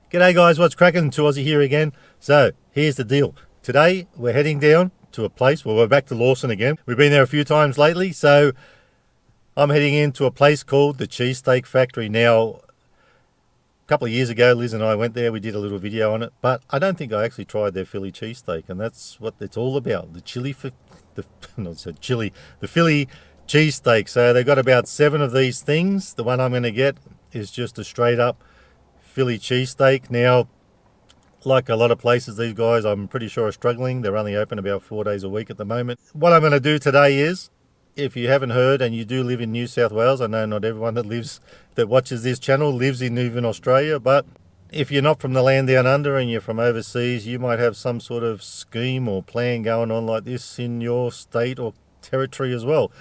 G'day guys, what's cracking? 2Aussie here again. So, here's the deal. Today, we're heading down to a place, well, we're back to Lawson again. We've been there a few times lately, so I'm heading into a place called the Cheesesteak Factory. Now, a couple of years ago, Liz and I went there, we did a little video on it, but I don't think I actually tried their Philly cheesesteak, and that's what it's all about. The Philly cheesesteak. So they've got about 7 of these things. The one I'm going to get is just a straight up Philly cheesesteak. Now, like a lot of places, these guys I'm pretty sure are struggling. They're only open about 4 days a week at the moment. What I'm going to do today is, if you haven't heard and you do live in New South Wales, I know not everyone that watches this channel lives in even Australia, but if you're not from the land down under and you're from overseas, you might have some sort of scheme or plan going on like this in your state or territory as well.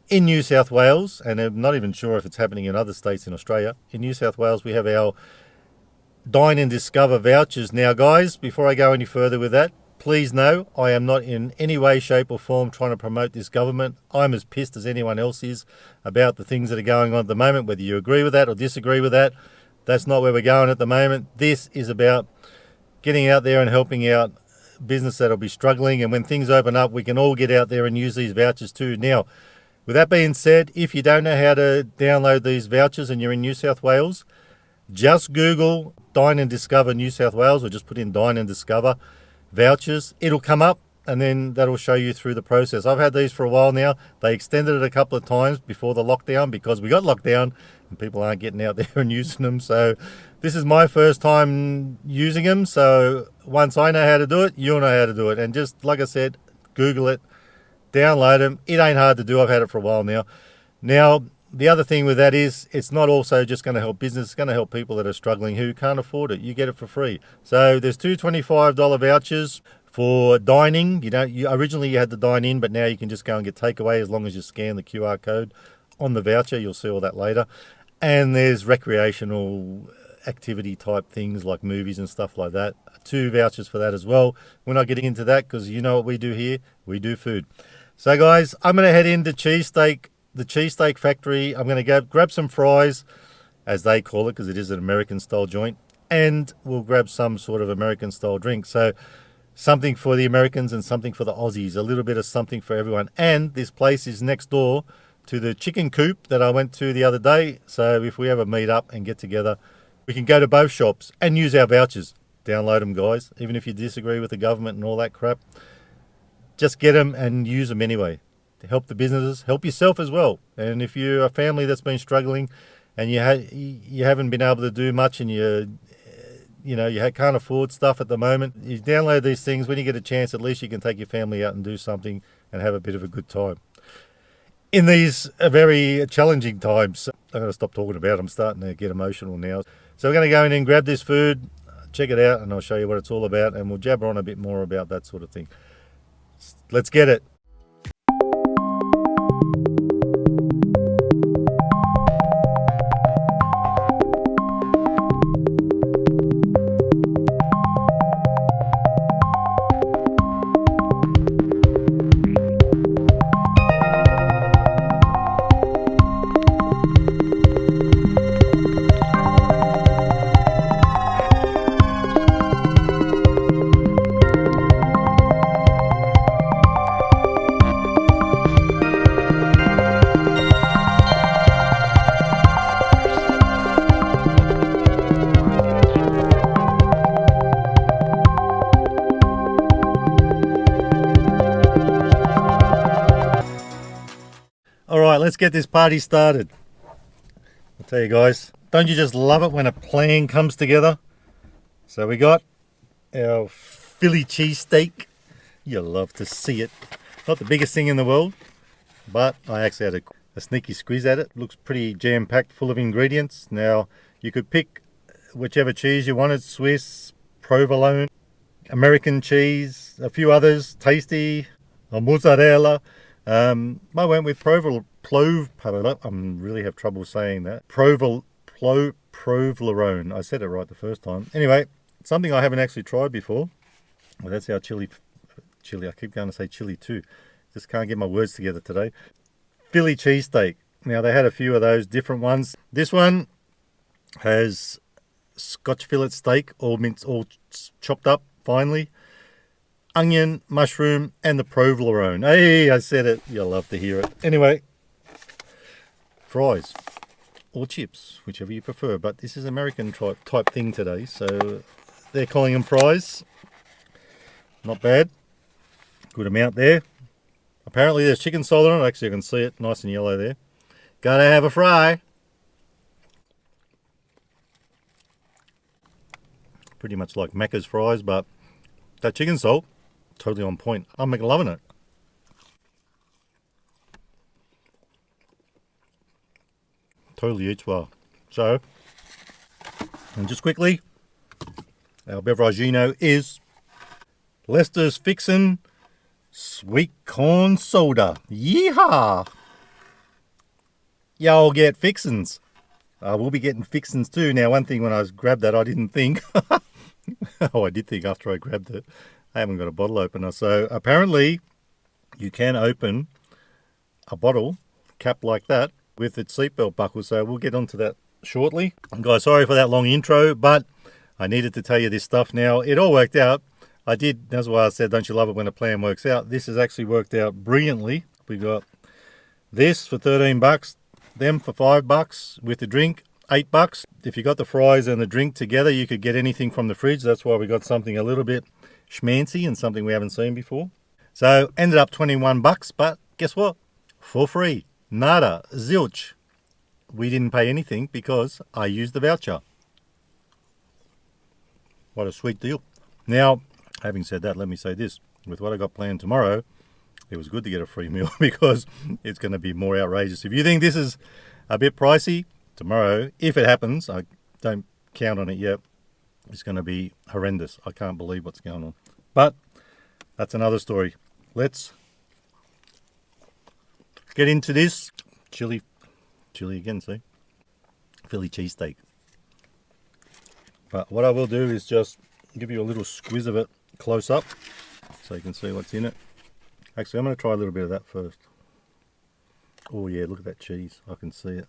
In New South Wales, and I'm not even sure if it's happening in other states in Australia, in New South Wales we have our Dine and Discover vouchers. Now guys, before I go any further with that, please know I am not in any way, shape or form trying to promote this government. I'm as pissed as anyone else is about the things that are going on at the moment, whether you agree with that or disagree with that. That's not where we're going at the moment. This is about getting out there and helping out business that'll be struggling, and when things open up, we can all get out there and use these vouchers too. Now, with that being said, if you don't know how to download these vouchers and you're in New South Wales, just Google Dine and Discover New South Wales, or just put in Dine and Discover vouchers. It'll come up and then that'll show you through the process. I've had these for a while now. They extended it a couple of times before the lockdown because we got locked down and people aren't getting out there and using them. So this is my first time using them. So once I know how to do it, you'll know how to do it. And just like I said, Google it, download them. It ain't hard to do. I've had it for a while now. Now, the other thing with that is it's not also just going to help business. It's going to help people that are struggling who can't afford it. You get it for free. So there's 2 $25 vouchers for dining. Originally you had to dine in, but now you can just go and get takeaway as long as you scan the QR code on the voucher. You'll see all that later. And there's recreational activity type things like movies and stuff like that. 2 vouchers for that as well. We're not getting into that because you know what we do here. We do food. So guys, I'm going to head into the Cheesesteak Factory. I'm going to go grab some fries, as they call it, because it is an American style joint, and we'll grab some sort of American style drink. So something for the Americans and something for the Aussies, a little bit of something for everyone. And this place is next door to the chicken coop that I went to the other day. So if we ever meet up and get together, we can go to both shops and use our vouchers. Download them, guys. Even if you disagree with the government and all that crap, just get them and use them anyway. To help the businesses, help yourself as well. And if you're a family that's been struggling and you haven't been able to do much and you can't afford stuff at the moment, you download these things. When you get a chance, at least you can take your family out and do something and have a bit of a good time. In these very challenging times, I'm going to stop talking about it. I'm starting to get emotional now. So we're going to go in and grab this food, check it out, and I'll show you what it's all about, and we'll jabber on a bit more about that sort of thing. Let's get it. Alright, let's get this party started. I'll tell you guys, don't you just love it when a plan comes together? So we got our Philly cheesesteak. You'll love to see it. Not the biggest thing in the world, but I actually had a sneaky squeeze at it. Looks pretty jam-packed, full of ingredients. Now, you could pick whichever cheese you wanted. Swiss, provolone, American cheese, a few others, tasty, or mozzarella. I went with provolone. I really have trouble saying that. Provolone. I said it right the first time. Anyway, something I haven't actually tried before. Well, that's our chili. I keep going to say chili too. Just can't get my words together today. Philly cheesesteak. Now, they had a few of those different ones. This one has Scotch fillet steak, all minced, all chopped up finely. Onion, mushroom, and the provolone. Hey, I said it. You'll love to hear it. Anyway, fries or chips, whichever you prefer. But this is American type thing today, so they're calling them fries. Not bad. Good amount there. Apparently there's chicken salt on it. Actually, you can see it nice and yellow there. Gotta have a fry. Pretty much like Macca's fries, but that chicken salt, totally on point. I'm loving it. Totally eats well. So, and just quickly, our beveragino is Lester's Fixin' Sweet Corn Soda. Yeehaw! Y'all get fixins'. We'll be getting fixins' too. Now, one thing when I grabbed that, I didn't think. Oh, I did think after I grabbed it. I haven't got a bottle opener. So apparently you can open a bottle cap like that with its seatbelt buckle. So we'll get onto that shortly. Guys, sorry for that long intro, but I needed to tell you this stuff now. It all worked out. I did, that's why I said, don't you love it when a plan works out? This has actually worked out brilliantly. We got this for 13 bucks, them for $5 with the drink. $8. If you got the fries and the drink together, you could get anything from the fridge. That's why we got something a little bit schmancy and something we haven't seen before. So ended up 21 bucks, but guess what? For free. Nada. Zilch. We didn't pay anything because I used the voucher. What a sweet deal. Now, having said that, let me say this. With what I got planned tomorrow, it was good to get a free meal because it's going to be more outrageous. If you think this is a bit pricey, tomorrow, if it happens, I don't count on it yet, it's going to be horrendous. I can't believe what's going on. But that's another story. Let's get into this chili again, see? Philly cheesesteak. But what I will do is just give you a little squiz of it close up so you can see what's in it. Actually, I'm going to try a little bit of that first. Oh yeah, look at that cheese. I can see it.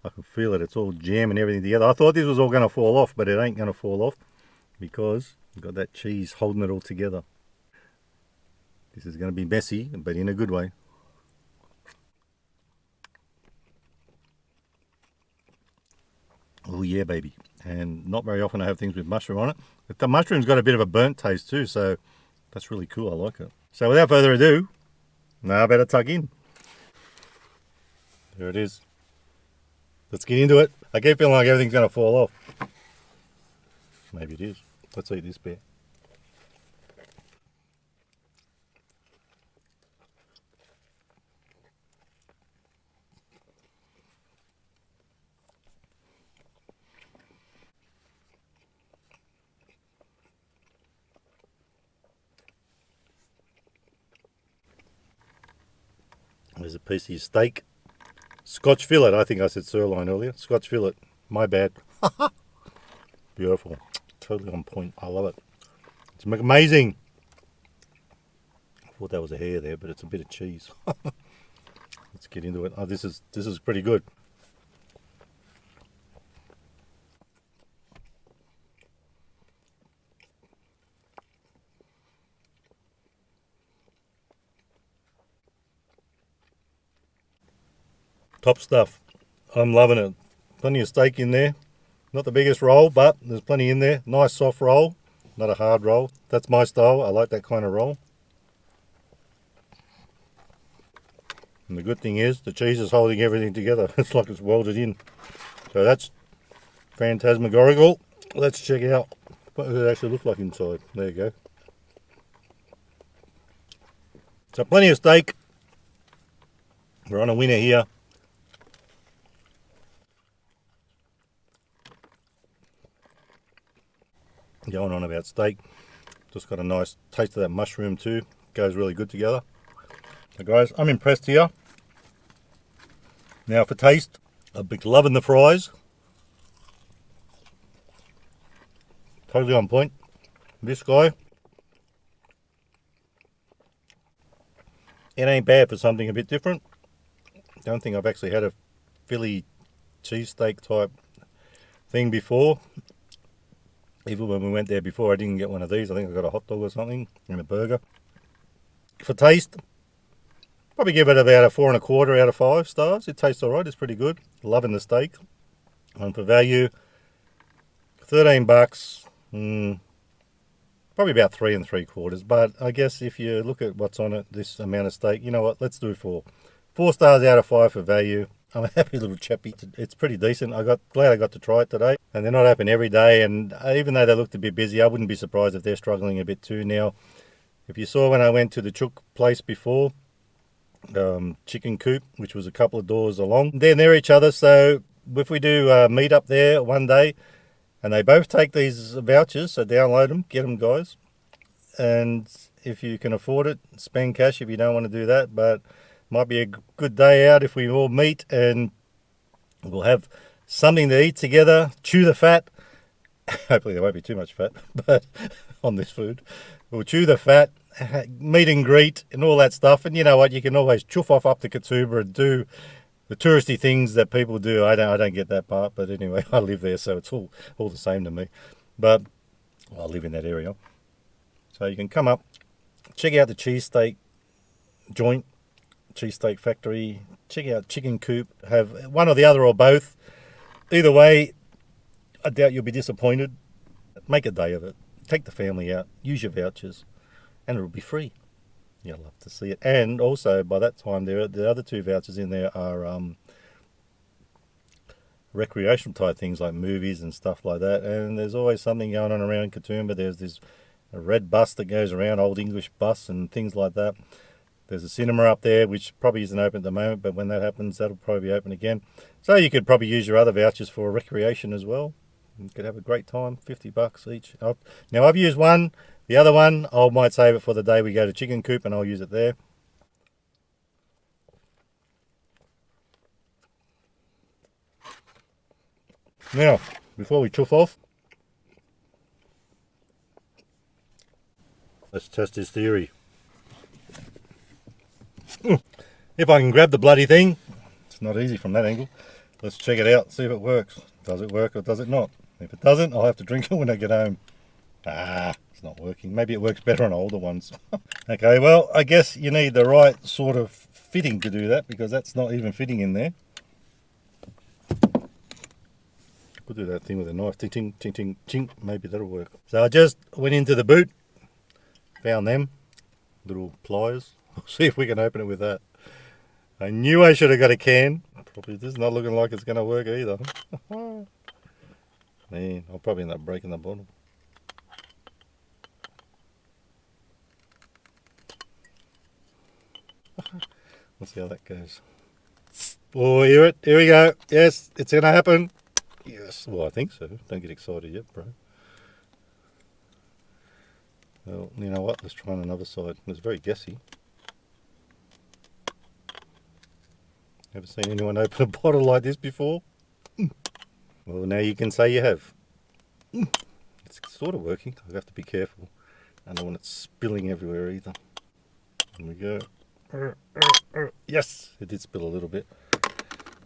I can feel it. It's all jamming everything together. I thought this was all going to fall off, but it ain't going to fall off because you've got that cheese holding it all together. This is going to be messy, but in a good way. Oh yeah, baby. And not very often I have things with mushroom on it. But the mushroom's got a bit of a burnt taste too, so that's really cool. I like it. So without further ado, now I better tuck in. There it is. Let's get into it. I keep feeling like everything's going to fall off. Maybe it is. Let's eat this bit. There's a piece of your steak. Scotch fillet. I think I said sirloin earlier. Scotch fillet. My bad. Beautiful. Totally on point. I love it. It's amazing. I thought that was a hair there, but it's a bit of cheese. Let's get into it. Oh, this is pretty good. Top stuff. I'm loving it. Plenty of steak in there. Not the biggest roll, but there's plenty in there. Nice soft roll. Not a hard roll. That's my style. I like that kind of roll. And the good thing is the cheese is holding everything together. It's like it's welded in. So that's phantasmagorical. Let's check out what it actually looks like inside. There you go. So plenty of steak. We're on a winner here. Going on about steak. Just got a nice taste of that mushroom too. Goes really good together. So guys, I'm impressed here. Now for taste, I've been loving the fries. Totally on point. This guy, it ain't bad for something a bit different. Don't think I've actually had a Philly cheesesteak type thing before. Even when we went there before, I didn't get one of these. I think I got a hot dog or something and a burger. For taste, probably give it about a 4.25 out of 5 stars. It tastes alright. It's pretty good. Loving the steak. And for value, $13. Probably about 3.75. But I guess if you look at what's on it, this amount of steak, you know what? Let's do 4 stars out of 5 for value. I'm a happy little chappy. It's pretty decent. Glad I got to try it today. And they're not open every day. And even though they looked a bit busy, I wouldn't be surprised if they're struggling a bit too now. If you saw when I went to the Chook place before, Chicken Coop, which was a couple of doors along, they're near each other. So if we do meet up there one day, and they both take these vouchers, so download them, get them, guys. And if you can afford it, spend cash if you don't want to do that. But might be a good day out if we all meet and we'll have something to eat together, chew the fat. Hopefully there won't be too much fat, but on this food. We'll chew the fat, meet and greet and all that stuff. And you know what, you can always chuff off up to Katoomba and do the touristy things that people do. I don't get that part, but anyway, I live there, so it's all the same to me. But I live in that area. So you can come up, check out the Cheesesteak joint, Cheesesteak Factory, check out Chicken Coop, have one or the other or both. Either way, I doubt you'll be disappointed. Make a day of it. Take the family out, use your vouchers, and it'll be free. You'll love to see it. And also, by that time, the other 2 vouchers in there are recreational type things like movies and stuff like that. And there's always something going on around Katoomba. There's this red bus that goes around, Old English bus and things like that. There's a cinema up there, which probably isn't open at the moment, but when that happens, that'll probably be open again. So you could probably use your other vouchers for recreation as well. You could have a great time, $50 each. Now, I've used one. The other one, I might save it for the day we go to Chicken Coop, and I'll use it there. Now, before we chuff off, let's test this theory. If I can grab the bloody thing, it's not easy from that angle. Let's check it out, see if it works. Does it work or does it not? If it doesn't, I'll have to drink it when I get home. It's not working. Maybe it works better on older ones. Okay, well, I guess you need the right sort of fitting to do that, because that's not even fitting in there. We'll do that thing with a knife. Ting, ting, ting, ting, ting. Maybe that'll work. So I just went into the boot, found them little pliers. We'll see if we can open it with that. I knew I should have got a can. Probably this is not looking like it's going to work either. Man, I'll probably end up breaking the bottle. Let's see how that goes. Oh, hear it? Here we go. Yes, it's going to happen. Yes, well, I think so. Don't get excited yet, bro. Well, you know what? Let's try on another side. It's very guessy. Ever seen anyone open a bottle like this before? Well, now you can say you have. It's sort of working. I have to be careful. I don't want it spilling everywhere either. There we go. Yes, it did spill a little bit.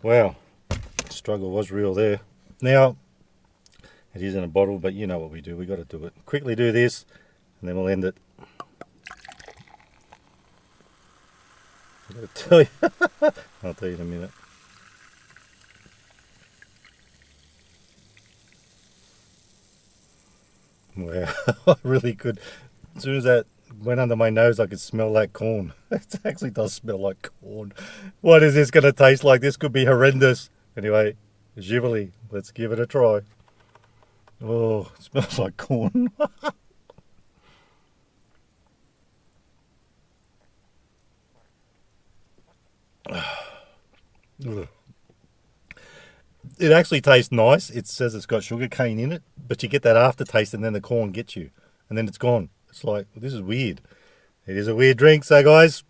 Wow, the struggle was real there. Now, it is in a bottle, but you know what we do. We got to do it. Quickly do this, and then we'll end it. I got to tell you. I'll tell you in a minute. Wow, really good. As soon as that went under my nose, I could smell that corn. It actually does smell like corn. What is this going to taste like? This could be horrendous. Anyway, Givoli, let's give it a try. Oh, it smells like corn. It actually tastes nice. It says it's got sugar cane in it, but you get that aftertaste and then the corn gets you. And then it's gone. It's like, this is weird. It is a weird drink. So guys,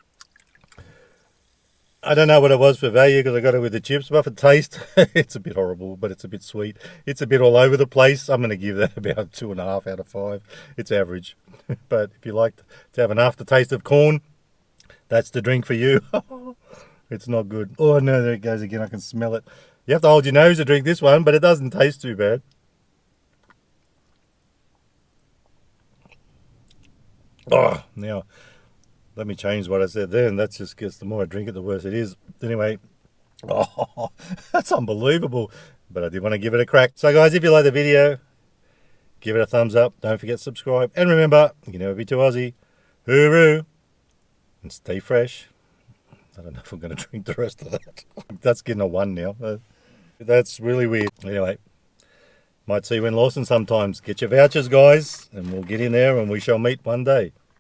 I don't know what it was for value because I got it with the chips, but for taste, it's a bit horrible, but it's a bit sweet. It's a bit all over the place. I'm going to give that about 2.5 out of 5. It's average. But if you like to have an aftertaste of corn, that's the drink for you. It's not good. Oh no, there it goes again. I can smell it. You have to hold your nose to drink this one, but it doesn't taste too bad. Oh, now, let me change what I said then. That's just because the more I drink it, the worse it is. Anyway, oh, that's unbelievable. But I did want to give it a crack. So guys, if you like the video, give it a thumbs up. Don't forget to subscribe. And remember, you can never be too Aussie. Hooroo. And stay fresh. I don't know if I'm going to drink the rest of that. That's getting a 1 now. That's really weird. Anyway, might see you in Lawson sometimes. Get your vouchers, guys, and we'll get in there and we shall meet one day.